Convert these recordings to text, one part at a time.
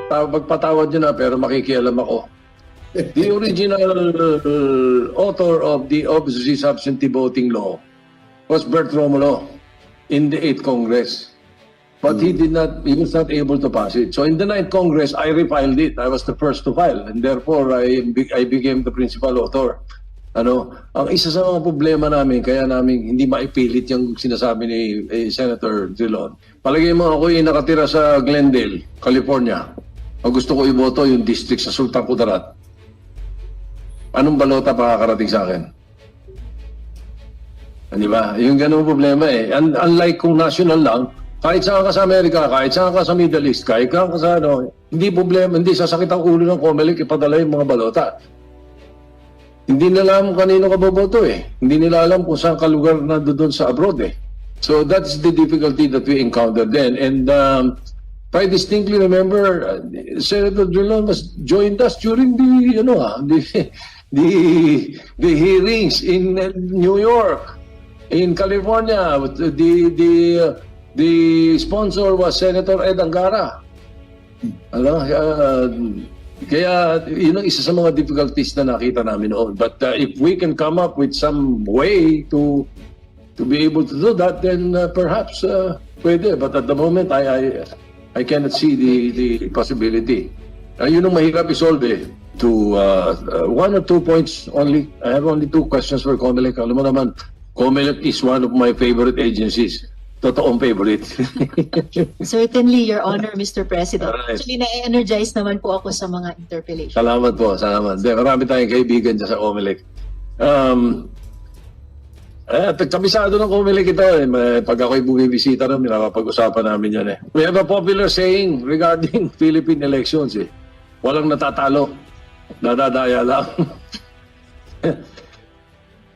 Magpatawad nyo na pero makikialam ako. The original author of the Obviously Substantive Voting Law was Bert Romulo in the 8th Congress. But he was not able to pass it. So in the 9th Congress, I refiled it. I was the first to file. And therefore, I became the principal author. Ang isa sa mga problema namin, kaya namin hindi maipilit yung sinasabi ni Senator Drilon. Palagay mo ako yung nakatira sa Glendale, California. Ang gusto ko iboto yung district sa Sultan Kudarat. Anong balota makakarating sa akin? Di ba? Yung ganung problema eh. Unlike kung national lang, kahit saan ka sa Amerika, kahit saan ka sa Middle East, kahit saan ka sa hindi problema, hindi sasakit ang ulo ng COMELEC ipadala yung mga balota. Hindi nila alam kanino ka boboto eh. Hindi nila alam kung saan ka lugar na doon sa abroad eh. So that's the difficulty that we encountered then. And I distinctly remember Senator Drilon joined us during the hearings in New York, in California. The sponsor was Senator Ed Angara. Kaya yun ang isa sa mga difficulties na nakita namin noon. But if we can come up with some way to be able to do that, then perhaps pwede. But at the moment, I cannot see the possibility. Yun ang mahirap isolve eh. To 1 or 2 points only. I have only 2 questions for COMELEC. Alam mo naman, COMELEC is one of my favorite agencies. Totoong favorite. Certainly, Your Honor, Mr. President. Alright. Actually, na-energize naman po ako sa mga interpellation. Salamat po, salamat. Marami tayong kaibigan dyan sa COMELEC. Kabisado ng COMELEC ito. Pag ako'y bumibisita namin, napapag-usapan namin yan eh. We have a popular saying regarding Philippine elections eh. Walang natatalo. Nadadaya lang.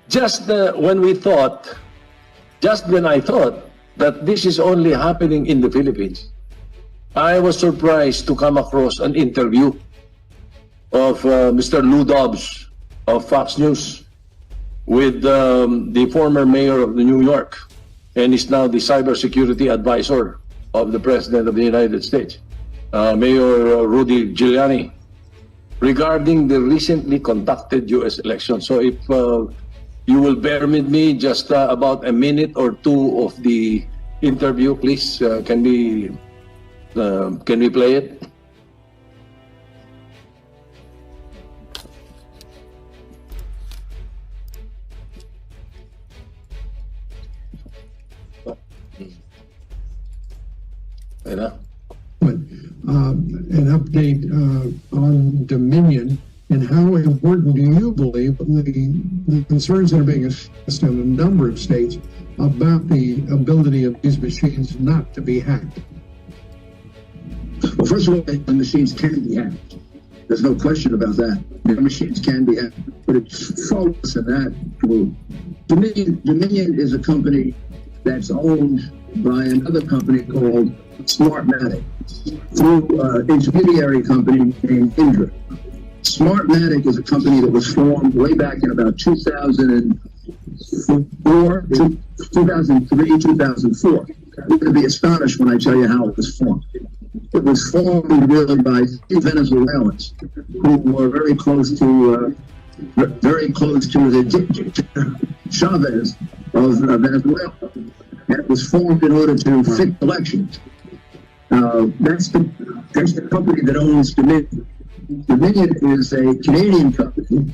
Just when I thought that this is only happening in the Philippines, I was surprised to come across an interview of Mr. Lou Dobbs of Fox News with the former mayor of New York, and is now the cybersecurity advisor of the President of the United States, Mayor Rudy Giuliani, regarding the recently conducted U.S. election. So if you will bear with me just about a minute or 2 of the interview, please. Can we play it? An update on Dominion. And how important do you believe the concerns that are being expressed in a number of states about the ability of these machines not to be hacked? Well, first of all, the machines can be hacked. There's no question about that. The machines can be hacked, but it's false in that. Dominion is a company that's owned by another company called Smartmatic through an intermediary company named Indra. Smartmatic is a company that was formed way back in about 2003, 2004. You're going to be astonished when I tell you how it was formed. It was formed really by 3 Venezuelans who were very close to the dictator Chavez of Venezuela. And it was formed in order to fix elections. That's the company that owns Dominion. Dominion is a Canadian company.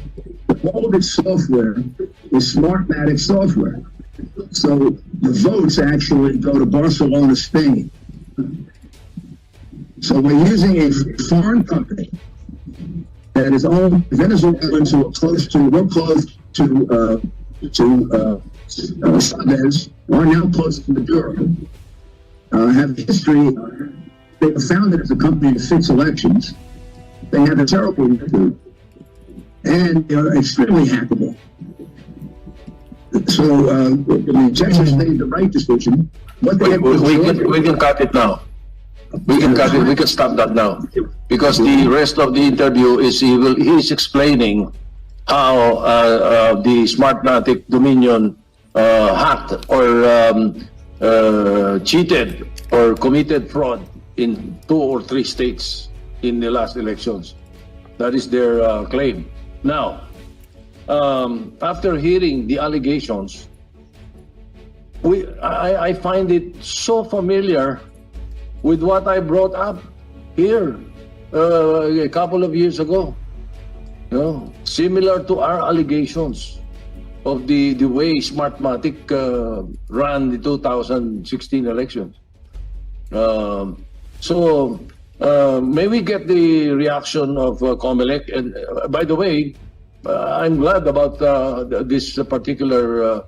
All of its software is Smartmatic software. So the votes actually go to Barcelona, Spain. So we're using a foreign company that is owned Venezuelans who are close to Chavez, are now close to Maduro, have history. They were founded as a company to fix elections. They have a terrible record, and they're extremely hackable. So Texas made the right decision. We can cut it now. We can cut it. We can stop that now, because the rest of the interview is he's explaining how the Smartmatic Dominion hacked or cheated or committed fraud in 2 or 3 states. in the last elections. That is their claim. Now, after hearing the allegations, I find it so familiar with what I brought up here a couple of years ago. You know, similar to our allegations of the way Smartmatic ran the 2016 elections. So may we get the reaction of COMELEC? And by the way, I'm glad about this particular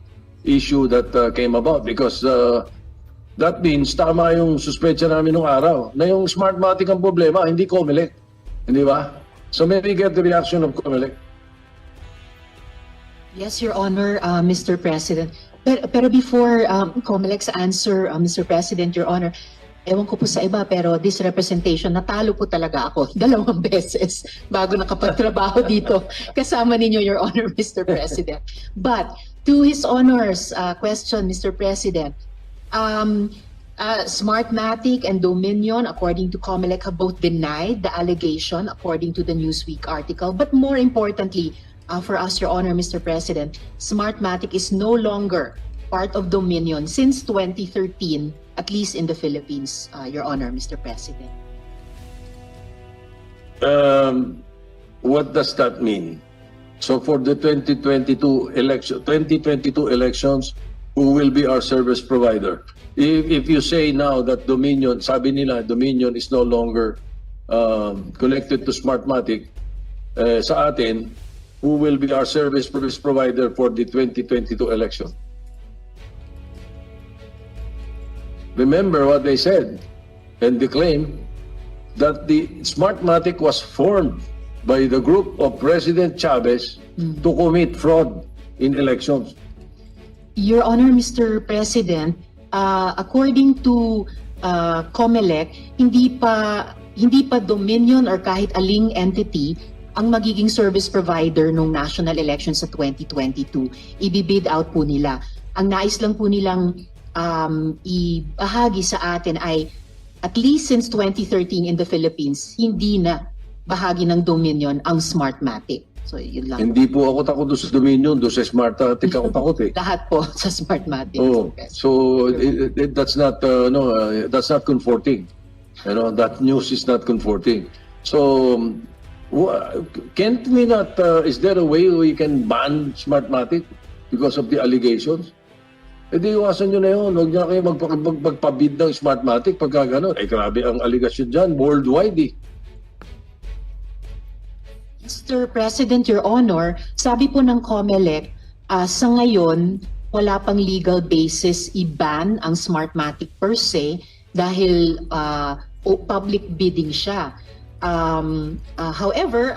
issue that came about, because that means tama yung suspecha namin nung araw na yung Smartmatic ang problema, hindi COMELEC. Hindi ba? So may we get the reaction of COMELEC? Yes, Your Honor, Mr. President. Pero before COMELEC's answer, Mr. President, Your Honor, ewan ko po sa iba, pero this representation, natalo po talaga ako 2 beses bago nakapagtrabaho dito kasama ninyo, Your Honor, Mr. President. But to His Honor's question, Mr. President, Smartmatic and Dominion, according to COMELEC, have both denied the allegation according to the Newsweek article. But more importantly, for us, Your Honor, Mr. President, Smartmatic is no longer part of Dominion since 2013, at least in the Philippines, Your Honor, Mr. President. What does that mean? So for the 2022 elections, who will be our service provider? If you say now that Dominion, sabi nila, Dominion is no longer connected to Smartmatic, sa atin, who will be our service provider for the 2022 election? Remember what they said, and they claim that the Smartmatic was formed by the group of President Chavez to commit fraud in elections. Your Honor, Mr. President, according to COMELEC, hindi pa Dominion or kahit aling entity ang magiging service provider ng national elections sa 2022. Ibibid out po nila. Ang nais lang po nilang ibahagi sa atin ay at least since 2013 in the Philippines, hindi na bahagi ng Dominion ang Smartmatic. So yun lang. Hindi po ako takot doon sa Dominion, doon sa Smartmatic ako takot eh. Lahat po sa Smartmatic. Oh, so that's not that's not comforting. You know, that news is not comforting. So can't we not? Is there a way we can ban Smartmatic because of the allegations? Eh di iwasan nyo na yun. Huwag nyo na kayo magpabid ng Smartmatic pagka gano'n. Eh grabe ang allegation dyan, worldwide eh. Mr. President, Your Honor, sabi po ng COMELEC, sa ngayon, wala pang legal basis i-ban ang Smartmatic per se dahil public bidding siya. However,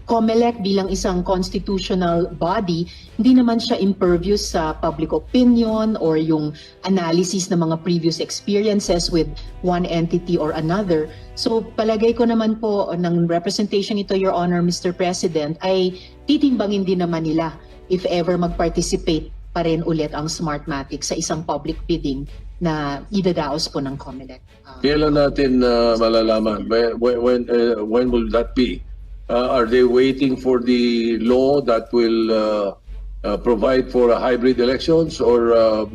COMELEC bilang isang constitutional body, hindi naman siya impervious sa public opinion or yung analysis ng mga previous experiences with one entity or another. So palagay ko naman po ng representation ito, Your Honor, Mr. President, ay titimbangin din naman nila if ever mag-participate pa rin ulit ang Smartmatic sa isang public bidding na idadaos po ng COMELEC. Kailan natin malalaman? When will that be? Are they waiting for the law that will provide for a hybrid elections, or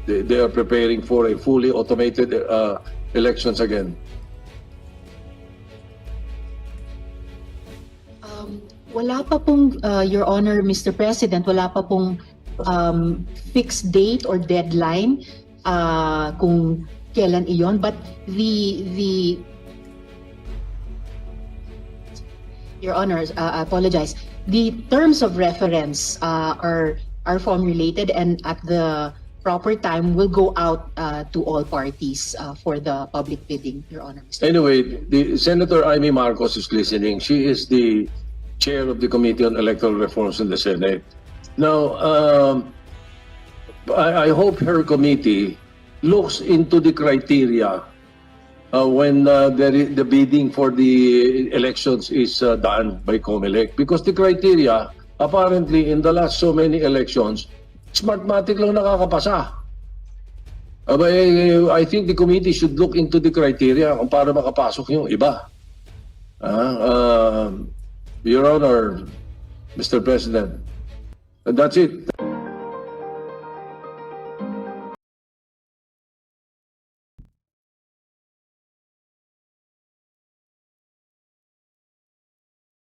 they are preparing for a fully automated elections again? Wala pa pong, Your Honor, Mr. President, wala pa pong fixed date or deadline kung kailan iyon, but the Your Honor, I apologize. The terms of reference are formulated, and at the proper time will go out to all parties for the public bidding, Your Honor. Anyway, the Senator Amy Marcos is listening. She is the chair of the Committee on Electoral Reforms in the Senate. Now, I hope her committee looks into the criteria when the bidding for the elections is done by COMELEC, because the criteria apparently in the last so many elections, Smartmatic lang nakakapasa. I think the committee should look into the criteria kung para makapasok yung iba. Your Honor, Mr. President, that's it.